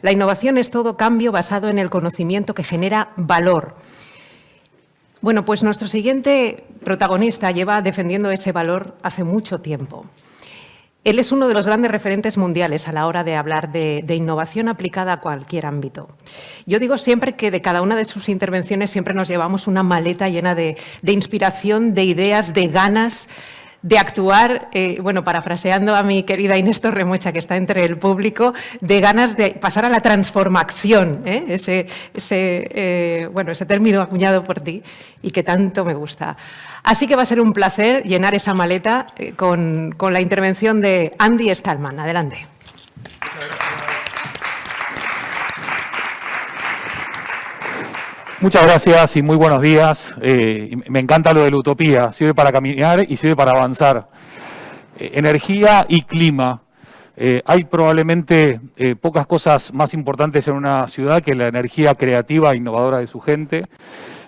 La innovación es todo cambio basado en el conocimiento que genera valor. Bueno, pues nuestro siguiente protagonista lleva defendiendo ese valor hace mucho tiempo. Él es uno de los grandes referentes mundiales a la hora de hablar de innovación aplicada a cualquier ámbito. Yo digo siempre que de cada una de sus intervenciones siempre nos llevamos una maleta llena de inspiración, de ideas, de ganas de actuar, bueno, parafraseando a mi querida Inés Torremocha, que está entre el público, de ganas de pasar a la transformación, ese término acuñado por ti y que tanto me gusta. Así que va a ser un placer llenar esa maleta con la intervención de Andy Stallman. Adelante. Muchas gracias y muy buenos días. Me encanta lo de la utopía, sirve para caminar y sirve para avanzar. Energía y clima. Hay probablemente pocas cosas más importantes en una ciudad que la energía creativa e innovadora de su gente,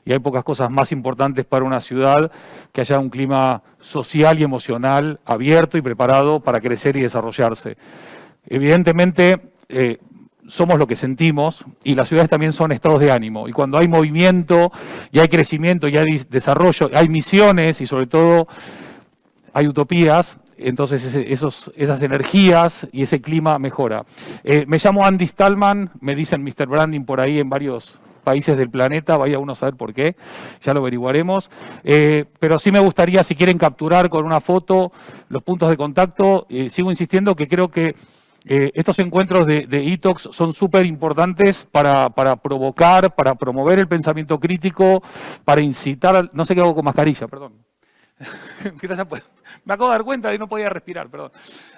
y hay pocas cosas más importantes para una ciudad que haya un clima social y emocional abierto y preparado para crecer y desarrollarse. Evidentemente, somos lo que sentimos y las ciudades también son estados de ánimo. Y cuando hay movimiento y hay crecimiento y hay desarrollo, hay misiones y sobre todo hay utopías, entonces esas energías y ese clima mejora. Me llamo Andy Stallman, me dicen Mr. Branding por ahí en varios países del planeta, vaya uno a saber por qué, ya lo averiguaremos. Pero sí me gustaría, si quieren capturar con una foto los puntos de contacto, sigo insistiendo que creo que estos encuentros de e-talks son súper importantes para provocar, para promover el pensamiento crítico, para incitar, no sé qué hago con mascarilla, perdón. Me acabo de dar cuenta de que no podía respirar, perdón.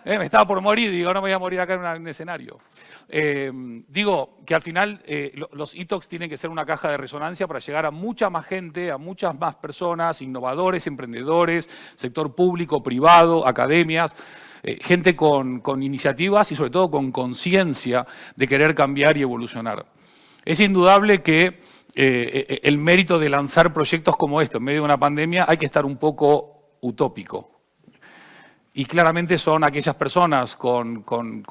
Me estaba por morir, digo, no me voy a morir acá en un escenario. Digo que al final los e-talks tienen que ser una caja de resonancia para llegar a mucha más gente, a muchas más personas, innovadores, emprendedores, sector público, privado, academias, gente con iniciativas y sobre todo con conciencia de querer cambiar y evolucionar. Es indudable que el mérito de lanzar proyectos como esto en medio de una pandemia hay que estar un poco utópico. Y claramente son aquellas personas con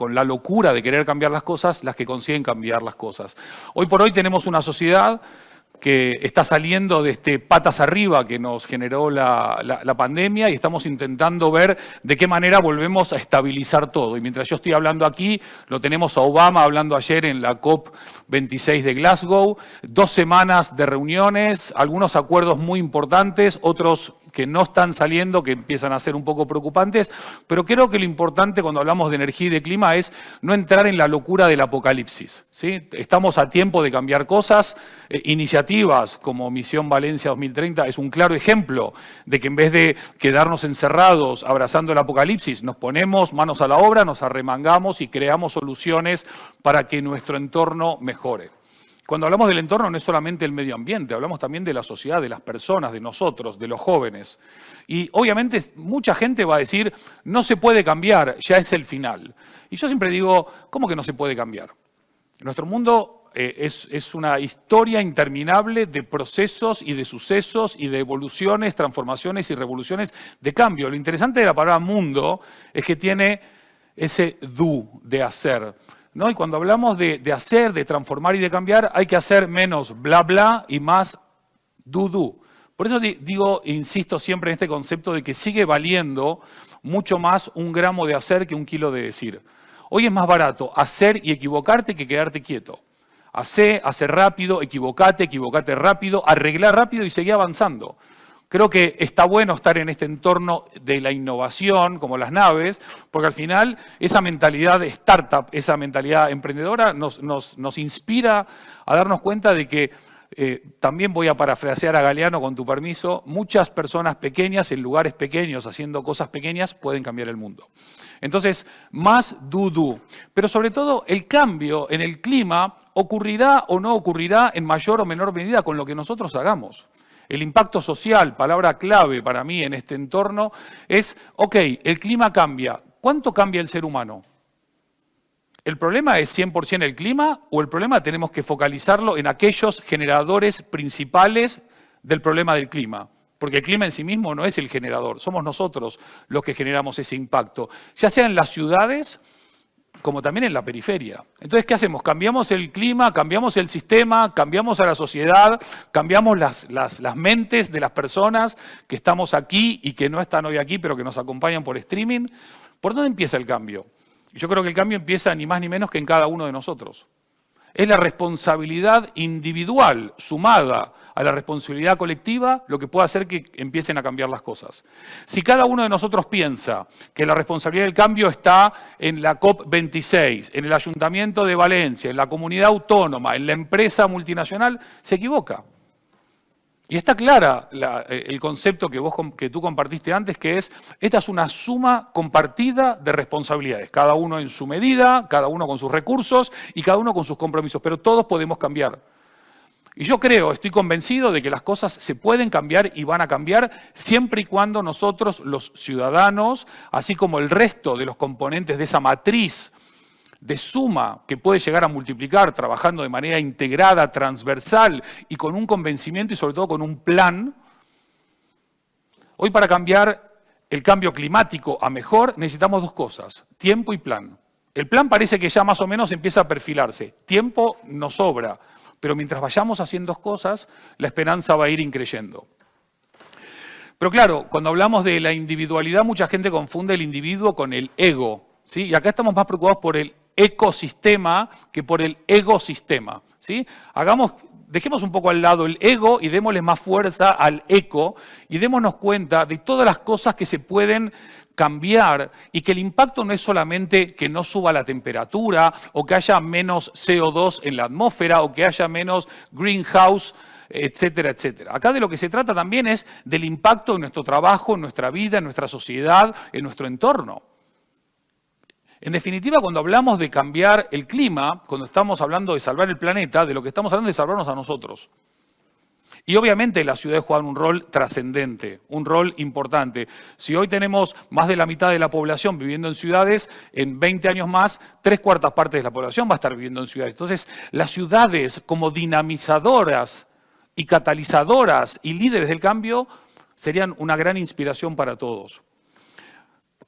la locura de querer cambiar las cosas las que consiguen cambiar las cosas. Hoy por hoy tenemos una sociedad que está saliendo de este patas arriba que nos generó la pandemia y estamos intentando ver de qué manera volvemos a estabilizar todo. Y mientras yo estoy hablando aquí, lo tenemos a Obama hablando ayer en la COP26 de Glasgow, 2 semanas de reuniones, algunos acuerdos muy importantes, otros que no están saliendo, que empiezan a ser un poco preocupantes, pero creo que lo importante cuando hablamos de energía y de clima es no entrar en la locura del apocalipsis, ¿sí? Estamos a tiempo de cambiar cosas, iniciativas como Misión Valencia 2030 es un claro ejemplo de que en vez de quedarnos encerrados abrazando el apocalipsis, nos ponemos manos a la obra, nos arremangamos y creamos soluciones para que nuestro entorno mejore. Cuando hablamos del entorno no es solamente el medio ambiente, hablamos también de la sociedad, de las personas, de nosotros, de los jóvenes. Y obviamente mucha gente va a decir, no se puede cambiar, ya es el final. Y yo siempre digo, ¿cómo que no se puede cambiar? Nuestro mundo es una historia interminable de procesos y de sucesos y de evoluciones, transformaciones y revoluciones de cambio. Lo interesante de la palabra mundo es que tiene ese do de hacer, ¿no? Y cuando hablamos de hacer, de transformar y de cambiar, hay que hacer menos bla bla y más do. Por eso digo, insisto siempre en este concepto de que sigue valiendo mucho más un gramo de hacer que un kilo de decir. Hoy es más barato hacer y equivocarte que quedarte quieto. Hacer rápido, equivocate rápido, arreglar rápido y seguir avanzando. Creo que está bueno estar en este entorno de la innovación, como las naves, porque al final esa mentalidad de startup, esa mentalidad emprendedora nos inspira a darnos cuenta de que, también voy a parafrasear a Galeano con tu permiso, muchas personas pequeñas en lugares pequeños, haciendo cosas pequeñas, pueden cambiar el mundo. Entonces, más do. Pero sobre todo, el cambio en el clima ocurrirá o no ocurrirá en mayor o menor medida con lo que nosotros hagamos. El impacto social, palabra clave para mí en este entorno, es, ok, el clima cambia. ¿Cuánto cambia el ser humano? ¿El problema es 100% el clima o el problema tenemos que focalizarlo en aquellos generadores principales del problema del clima? Porque el clima en sí mismo no es el generador, somos nosotros los que generamos ese impacto. Ya sea en las ciudades, como también en la periferia. Entonces, ¿qué hacemos? Cambiamos el clima, cambiamos el sistema, cambiamos a la sociedad, cambiamos las mentes de las personas que estamos aquí y que no están hoy aquí, pero que nos acompañan por streaming. ¿Por dónde empieza el cambio? Yo creo que el cambio empieza ni más ni menos que en cada uno de nosotros. Es la responsabilidad individual sumada a la responsabilidad colectiva lo que puede hacer que empiecen a cambiar las cosas. Si cada uno de nosotros piensa que la responsabilidad del cambio está en la COP26, en el Ayuntamiento de Valencia, en la comunidad autónoma, en la empresa multinacional, se equivoca. Y está clara el concepto que tú compartiste antes, que es, esta es una suma compartida de responsabilidades, cada uno en su medida, cada uno con sus recursos y cada uno con sus compromisos, pero todos podemos cambiar. Y yo estoy convencido de que las cosas se pueden cambiar y van a cambiar siempre y cuando nosotros, los ciudadanos, así como el resto de los componentes de esa matriz de suma que puede llegar a multiplicar trabajando de manera integrada, transversal y con un convencimiento y sobre todo con un plan. Hoy para cambiar el cambio climático a mejor necesitamos dos cosas, tiempo y plan. El plan parece que ya más o menos empieza a perfilarse, tiempo nos sobra, pero mientras vayamos haciendo cosas, la esperanza va a ir increyendo. Pero claro, cuando hablamos de la individualidad, mucha gente confunde el individuo con el ego, ¿sí? Y acá estamos más preocupados por el ecosistema que por el egosistema, ¿sí? Dejemos un poco al lado el ego y démosle más fuerza al eco y démonos cuenta de todas las cosas que se pueden cambiar y que el impacto no es solamente que no suba la temperatura o que haya menos CO2 en la atmósfera o que haya menos greenhouse, etcétera, etcétera. Acá de lo que se trata también es del impacto en nuestro trabajo, en nuestra vida, en nuestra sociedad, en nuestro entorno. En definitiva, cuando hablamos de cambiar el clima, cuando estamos hablando de salvar el planeta, de lo que estamos hablando es de salvarnos a nosotros. Y obviamente las ciudades juegan un rol trascendente, un rol importante. Si hoy tenemos más de la mitad de la población viviendo en ciudades, en 20 años más, 3/4 partes de la población va a estar viviendo en ciudades. Entonces, las ciudades como dinamizadoras y catalizadoras y líderes del cambio serían una gran inspiración para todos.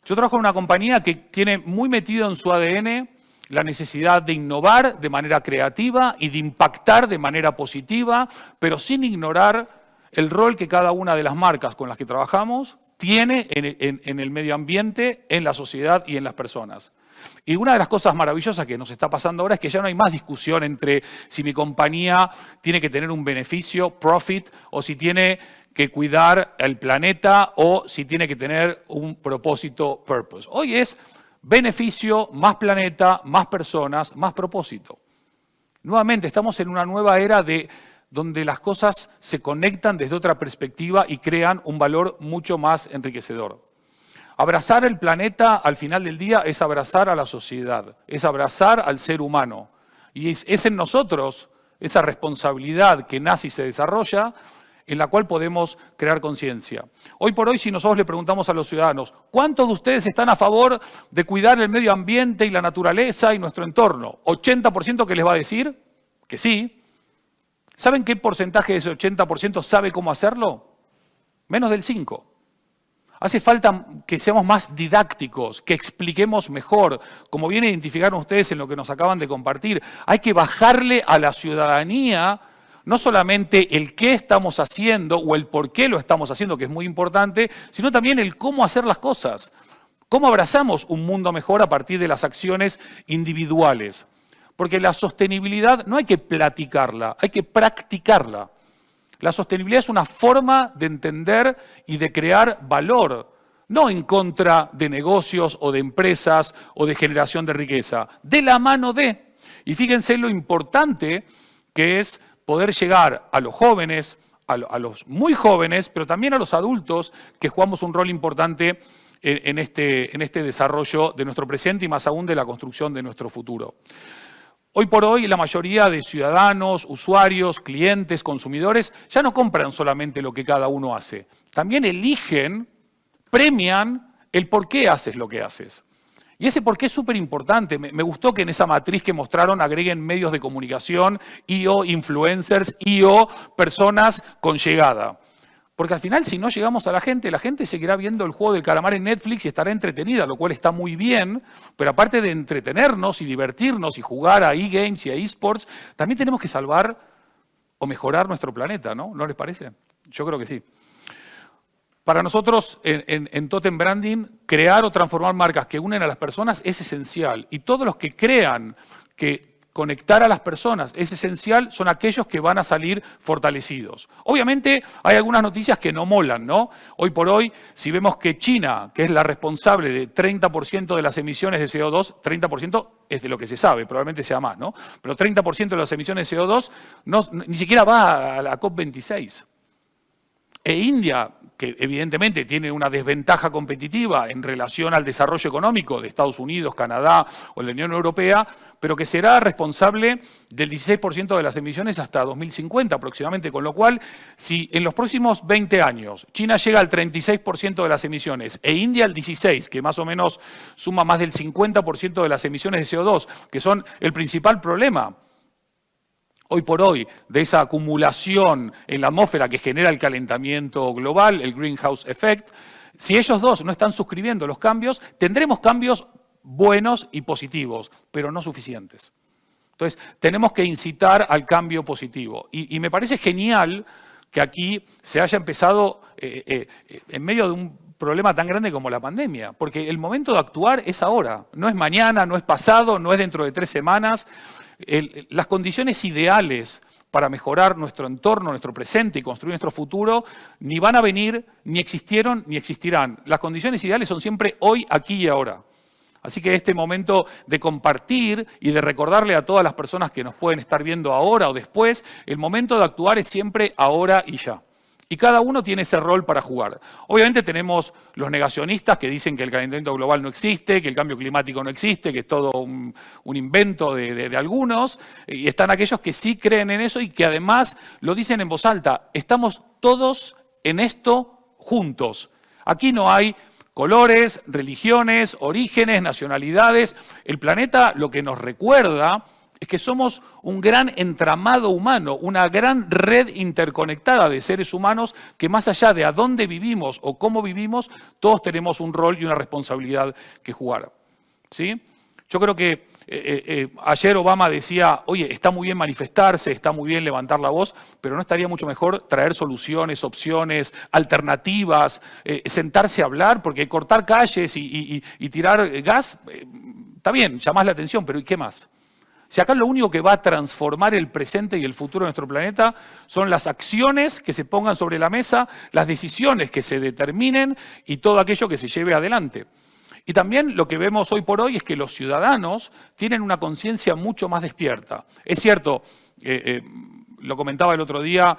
Yo trabajo en una compañía que tiene muy metido en su ADN la necesidad de innovar de manera creativa y de impactar de manera positiva, pero sin ignorar el rol que cada una de las marcas con las que trabajamos tiene en el medio ambiente, en la sociedad y en las personas. Y una de las cosas maravillosas que nos está pasando ahora es que ya no hay más discusión entre si mi compañía tiene que tener un beneficio, profit, o si tiene que cuidar el planeta o si tiene que tener un propósito, purpose. Hoy es beneficio, más planeta, más personas, más propósito. Nuevamente, estamos en una nueva era donde las cosas se conectan desde otra perspectiva y crean un valor mucho más enriquecedor. Abrazar el planeta al final del día es abrazar a la sociedad, es abrazar al ser humano. Y es en nosotros esa responsabilidad que nace y se desarrolla en la cual podemos crear conciencia. Hoy por hoy, si nosotros le preguntamos a los ciudadanos, ¿cuántos de ustedes están a favor de cuidar el medio ambiente y la naturaleza y nuestro entorno? 80% que les va a decir que sí. ¿Saben qué porcentaje de ese 80% sabe cómo hacerlo? Menos del 5%. Hace falta que seamos más didácticos, que expliquemos mejor, como bien identificaron ustedes en lo que nos acaban de compartir. Hay que bajarle a la ciudadanía no solamente el qué estamos haciendo o el por qué lo estamos haciendo, que es muy importante, sino también el cómo hacer las cosas. ¿Cómo abrazamos un mundo mejor a partir de las acciones individuales? Porque la sostenibilidad no hay que platicarla, hay que practicarla. La sostenibilidad es una forma de entender y de crear valor, no en contra de negocios o de empresas o de generación de riqueza, de la mano de. Y fíjense lo importante que es poder llegar a los jóvenes, a los muy jóvenes, pero también a los adultos que jugamos un rol importante en este desarrollo de nuestro presente y más aún de la construcción de nuestro futuro. Hoy por hoy la mayoría de ciudadanos, usuarios, clientes, consumidores ya no compran solamente lo que cada uno hace. También eligen, premian el por qué haces lo que haces. Y ese por qué es súper importante. Me gustó que en esa matriz que mostraron agreguen medios de comunicación, o influencers, o personas con llegada. Porque al final, si no llegamos a la gente seguirá viendo el juego del calamar en Netflix y estará entretenida, lo cual está muy bien, pero aparte de entretenernos y divertirnos y jugar a e-games y a e-sports, también tenemos que salvar o mejorar nuestro planeta, ¿no? ¿No les parece? Yo creo que sí. Para nosotros, en Totem Branding, crear o transformar marcas que unen a las personas es esencial. Y todos los que crean que conectar a las personas es esencial son aquellos que van a salir fortalecidos. Obviamente hay algunas noticias que no molan, ¿no? Hoy por hoy, si vemos que China, que es la responsable de 30% de las emisiones de CO2, 30% es de lo que se sabe, probablemente sea más, ¿no? Pero 30% de las emisiones de CO2 ni siquiera va a la COP26. E India, que evidentemente tiene una desventaja competitiva en relación al desarrollo económico de Estados Unidos, Canadá o la Unión Europea, pero que será responsable del 16% de las emisiones hasta 2050 aproximadamente, con lo cual, si en los próximos 20 años China llega al 36% de las emisiones e India al 16%, que más o menos suma más del 50% de las emisiones de CO2, que son el principal problema hoy por hoy, de esa acumulación en la atmósfera que genera el calentamiento global, el greenhouse effect, si ellos dos no están suscribiendo los cambios, tendremos cambios buenos y positivos, pero no suficientes. Entonces, tenemos que incitar al cambio positivo. Y me parece genial que aquí se haya empezado en medio de un problema tan grande como la pandemia, porque el momento de actuar es ahora, no es mañana, no es pasado, no es dentro de 3 semanas. Las condiciones ideales para mejorar nuestro entorno, nuestro presente y construir nuestro futuro, ni van a venir, ni existieron, ni existirán. Las condiciones ideales son siempre hoy, aquí y ahora. Así que este momento de compartir y de recordarle a todas las personas que nos pueden estar viendo ahora o después, el momento de actuar es siempre ahora y ya. Y cada uno tiene ese rol para jugar. Obviamente tenemos los negacionistas que dicen que el calentamiento global no existe, que el cambio climático no existe, que es todo un invento de algunos. Y están aquellos que sí creen en eso y que además lo dicen en voz alta. Estamos todos en esto juntos. Aquí no hay colores, religiones, orígenes, nacionalidades. El planeta lo que nos recuerda es que somos un gran entramado humano, una gran red interconectada de seres humanos que más allá de a dónde vivimos o cómo vivimos, todos tenemos un rol y una responsabilidad que jugar. ¿Sí? Yo creo que ayer Obama decía, oye, está muy bien manifestarse, está muy bien levantar la voz, pero ¿no estaría mucho mejor traer soluciones, opciones, alternativas, sentarse a hablar? Porque cortar calles y tirar gas, está bien, llamás la atención, pero ¿y qué más? Si acá lo único que va a transformar el presente y el futuro de nuestro planeta son las acciones que se pongan sobre la mesa, las decisiones que se determinen y todo aquello que se lleve adelante. Y también lo que vemos hoy por hoy es que los ciudadanos tienen una conciencia mucho más despierta. Es cierto, lo comentaba el otro día,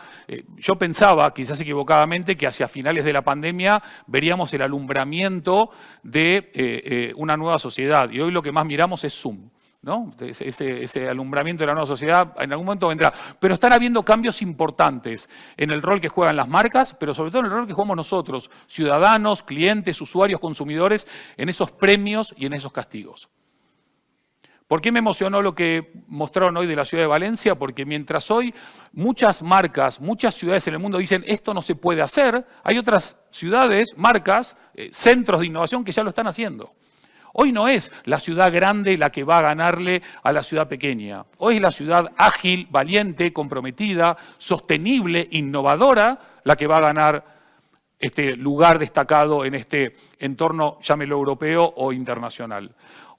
yo pensaba, quizás equivocadamente, que hacia finales de la pandemia veríamos el alumbramiento de una nueva sociedad. Y hoy lo que más miramos es Zoom, ¿no? Ese alumbramiento de la nueva sociedad en algún momento vendrá. Pero están habiendo cambios importantes en el rol que juegan las marcas, pero sobre todo en el rol que jugamos nosotros, ciudadanos, clientes, usuarios, consumidores, en esos premios y en esos castigos. ¿Por qué me emocionó lo que mostraron hoy de la ciudad de Valencia? Porque mientras hoy muchas marcas, muchas ciudades en el mundo dicen esto no se puede hacer, hay otras ciudades, marcas, centros de innovación que ya lo están haciendo. Hoy no es la ciudad grande la que va a ganarle a la ciudad pequeña. Hoy es la ciudad ágil, valiente, comprometida, sostenible, innovadora, la que va a ganar este lugar destacado en este entorno, llámelo europeo o internacional.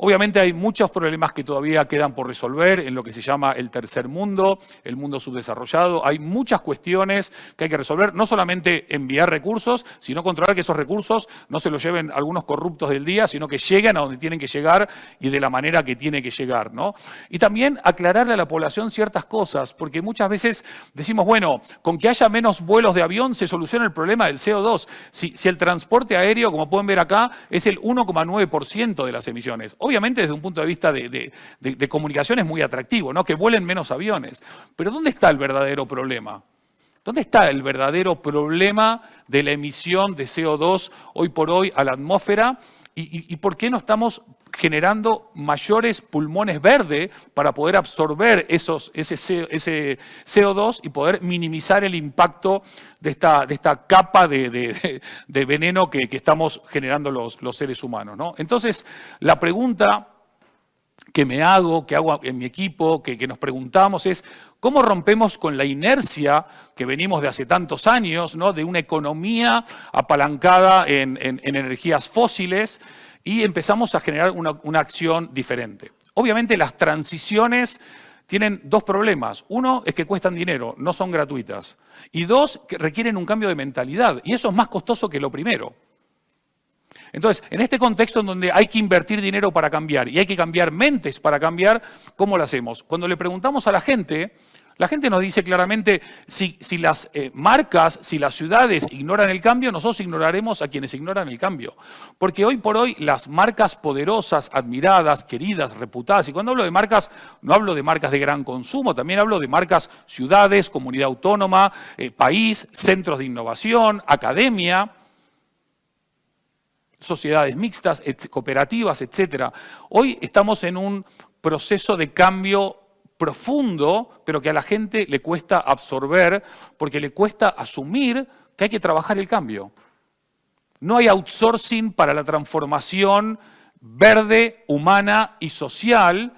Obviamente hay muchos problemas que todavía quedan por resolver en lo que se llama el tercer mundo, el mundo subdesarrollado. Hay muchas cuestiones que hay que resolver, no solamente enviar recursos, sino controlar que esos recursos no se los lleven algunos corruptos del día, sino que lleguen a donde tienen que llegar y de la manera que tiene que llegar, ¿no? Y también aclararle a la población ciertas cosas, porque muchas veces decimos, bueno, con que haya menos vuelos de avión se soluciona el problema del CO2. Si el transporte aéreo, como pueden ver acá, es el 1,9% de las emisiones. Obviamente desde un punto de vista de comunicación es muy atractivo, ¿no? Que vuelen menos aviones. Pero ¿dónde está el verdadero problema? ¿Dónde está el verdadero problema de la emisión de CO2 hoy por hoy a la atmósfera? ¿Y por qué no estamos generando mayores pulmones verdes para poder absorber ese CO2 y poder minimizar el impacto de esta capa de veneno que estamos generando los seres humanos, ¿no? Entonces, la pregunta que me hago, que hago en mi equipo, que nos preguntamos es cómo rompemos con la inercia que venimos de hace tantos años, ¿no? De una economía apalancada en energías fósiles y empezamos a generar una acción diferente. Obviamente las transiciones tienen dos problemas. Uno es que cuestan dinero, no son gratuitas. Y dos, que requieren un cambio de mentalidad. Y eso es más costoso que lo primero. Entonces, en este contexto en donde hay que invertir dinero para cambiar y hay que cambiar mentes para cambiar, ¿cómo lo hacemos? Cuando le preguntamos a la gente nos dice claramente, si las marcas, si las ciudades ignoran el cambio, nosotros ignoraremos a quienes ignoran el cambio. Porque hoy por hoy las marcas poderosas, admiradas, queridas, reputadas, y cuando hablo de marcas, no hablo de marcas de gran consumo, también hablo de marcas ciudades, comunidad autónoma, país, centros de innovación, academia, sociedades mixtas, cooperativas, etc. Hoy estamos en un proceso de cambio profundo, pero que a la gente le cuesta absorber, porque le cuesta asumir que hay que trabajar el cambio. No hay outsourcing para la transformación verde, humana y social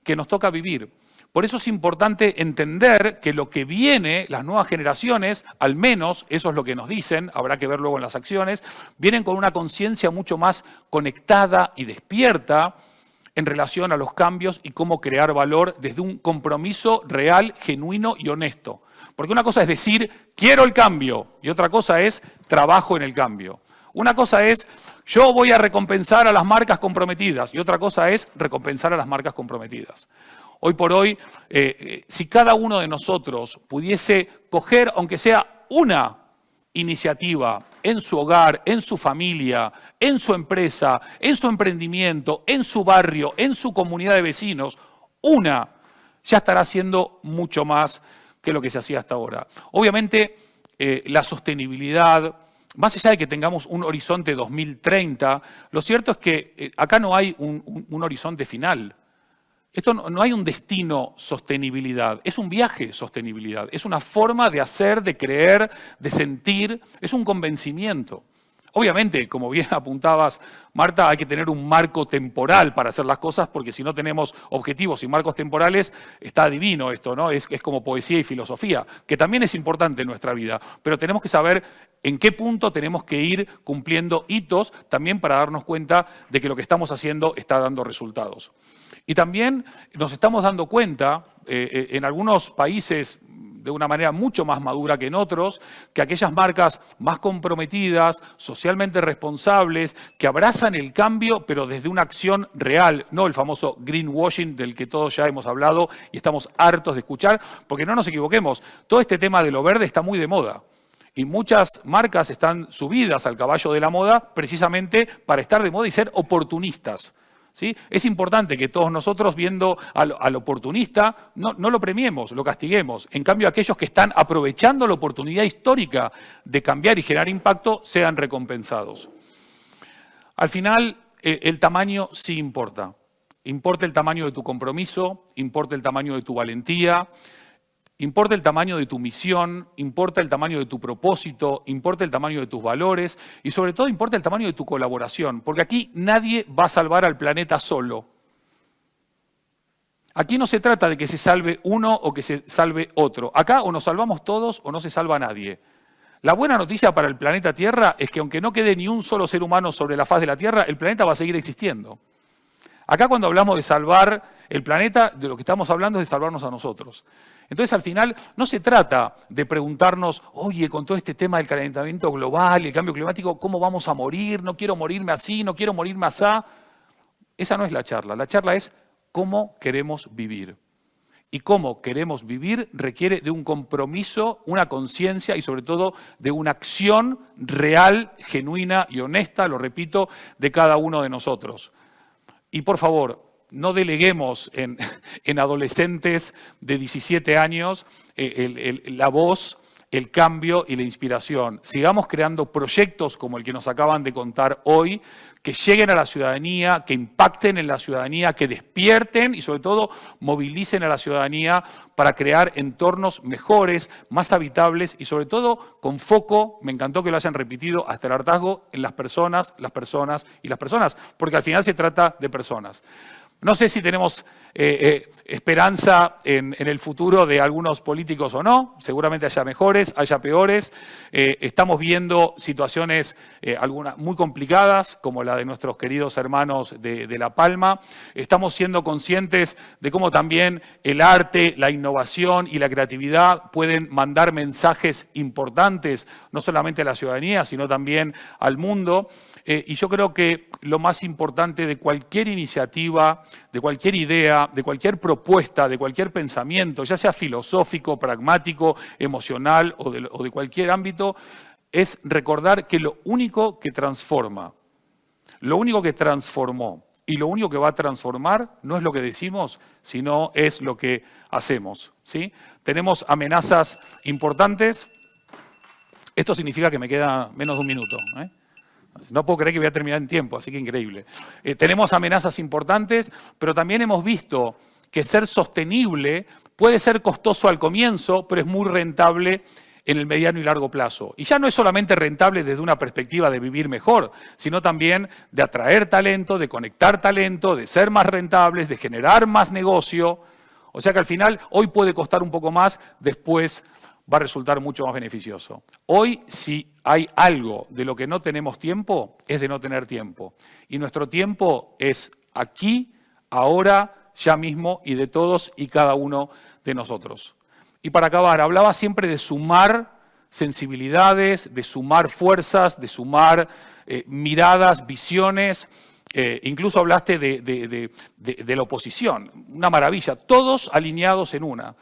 que nos toca vivir. Por eso es importante entender que lo que viene, las nuevas generaciones, al menos, eso es lo que nos dicen, habrá que ver luego en las acciones, vienen con una conciencia mucho más conectada y despierta en relación a los cambios y cómo crear valor desde un compromiso real, genuino y honesto. Porque una cosa es decir, quiero el cambio, y otra cosa es, trabajo en el cambio. Una cosa es, yo voy a recompensar a las marcas comprometidas, y otra cosa es recompensar a las marcas comprometidas. Hoy por hoy, si cada uno de nosotros pudiese coger, aunque sea una iniciativa en su hogar, en su familia, en su empresa, en su emprendimiento, en su barrio, en su comunidad de vecinos, una, ya estará haciendo mucho más que lo que se hacía hasta ahora. Obviamente, la sostenibilidad, más allá de que tengamos un horizonte 2030, lo cierto es que acá no hay un horizonte final. Esto no hay un destino sostenibilidad, es un viaje sostenibilidad, es una forma de hacer, de creer, de sentir, es un convencimiento. Obviamente, como bien apuntabas, Marta, hay que tener un marco temporal para hacer las cosas, porque si no tenemos objetivos y marcos temporales, está divino esto, ¿no? Es como poesía y filosofía, que también es importante en nuestra vida, pero tenemos que saber en qué punto tenemos que ir cumpliendo hitos, también para darnos cuenta de que lo que estamos haciendo está dando resultados. Y también nos estamos dando cuenta, en algunos países de una manera mucho más madura que en otros, que aquellas marcas más comprometidas, socialmente responsables, que abrazan el cambio, pero desde una acción real, no el famoso greenwashing del que todos ya hemos hablado y estamos hartos de escuchar, porque no nos equivoquemos, todo este tema de lo verde está muy de moda. Y muchas marcas están subidas al caballo de la moda precisamente para estar de moda y ser oportunistas. ¿Sí? Es importante que todos nosotros, viendo al oportunista, no lo premiemos, lo castiguemos. En cambio, aquellos que están aprovechando la oportunidad histórica de cambiar y generar impacto, sean recompensados. Al final, el tamaño sí importa. Importa el tamaño de tu compromiso, importa el tamaño de tu valentía, importa el tamaño de tu misión, importa el tamaño de tu propósito, importa el tamaño de tus valores y sobre todo importa el tamaño de tu colaboración, porque aquí nadie va a salvar al planeta solo. Aquí no se trata de que se salve uno o que se salve otro. Acá o nos salvamos todos o no se salva nadie. La buena noticia para el planeta Tierra es que aunque no quede ni un solo ser humano sobre la faz de la Tierra, el planeta va a seguir existiendo. Acá cuando hablamos de salvar el planeta, de lo que estamos hablando es de salvarnos a nosotros. Entonces, al final, no se trata de preguntarnos, oye, con todo este tema del calentamiento global y el cambio climático, ¿cómo vamos a morir? No quiero morirme así, no quiero morirme asá. Esa no es la charla. La charla es cómo queremos vivir. Y cómo queremos vivir requiere de un compromiso, una conciencia y sobre todo de una acción real, genuina y honesta, lo repito, de cada uno de nosotros. Y por favor, no deleguemos en adolescentes de 17 años la voz el cambio y la inspiración. Sigamos creando proyectos como el que nos acaban de contar hoy, que lleguen a la ciudadanía, que impacten en la ciudadanía, que despierten y sobre todo movilicen a la ciudadanía para crear entornos mejores, más habitables y sobre todo con foco, me encantó que lo hayan repetido hasta el hartazgo, en las personas y las personas, porque al final se trata de personas. No sé si tenemos esperanza en el futuro de algunos políticos o no, seguramente haya mejores, haya peores. Estamos viendo situaciones algunas muy complicadas, como la de nuestros queridos hermanos de La Palma. Estamos siendo conscientes de cómo también el arte, la innovación y la creatividad pueden mandar mensajes importantes, no solamente a la ciudadanía, sino también al mundo. Y yo creo que lo más importante de cualquier iniciativa, de cualquier idea, de cualquier propuesta, de cualquier pensamiento, ya sea filosófico, pragmático, emocional o de cualquier ámbito, es recordar que lo único que transforma, lo único que transformó y lo único que va a transformar no es lo que decimos, sino es lo que hacemos, ¿sí? Tenemos amenazas importantes. Esto significa que me queda menos de un minuto, ¿eh? No puedo creer que voy a terminar en tiempo, así que increíble. Tenemos amenazas importantes, pero también hemos visto que ser sostenible puede ser costoso al comienzo, pero es muy rentable en el mediano y largo plazo. Y ya no es solamente rentable desde una perspectiva de vivir mejor, sino también de atraer talento, de conectar talento, de ser más rentables, de generar más negocio. O sea que al final hoy puede costar un poco más, después va a resultar mucho más beneficioso. Hoy, si hay algo de lo que no tenemos tiempo, es de no tener tiempo. Y nuestro tiempo es aquí, ahora, ya mismo, y de todos y cada uno de nosotros. Y para acabar, hablaba siempre de sumar sensibilidades, de sumar fuerzas, de sumar miradas, visiones. Incluso hablaste de la oposición, una maravilla, todos alineados en una.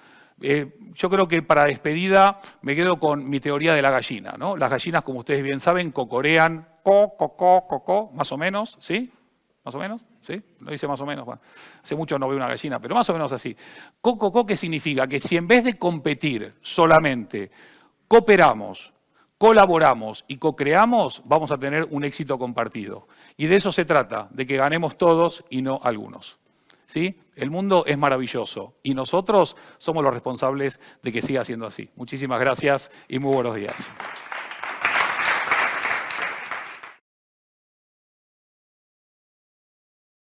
Yo creo que para despedida me quedo con mi teoría de la gallina, ¿no? Las gallinas, como ustedes bien saben, cocorean, más o menos, ¿sí? ¿Más o menos? ¿Sí? Lo dice más o menos. Bueno, hace mucho no veo una gallina, pero más o menos así. ¿Qué significa? Que si en vez de competir solamente cooperamos, colaboramos y co-creamos, vamos a tener un éxito compartido. Y de eso se trata, de que ganemos todos y no algunos. ¿Sí? El mundo es maravilloso y nosotros somos los responsables de que siga siendo así. Muchísimas gracias y muy buenos días.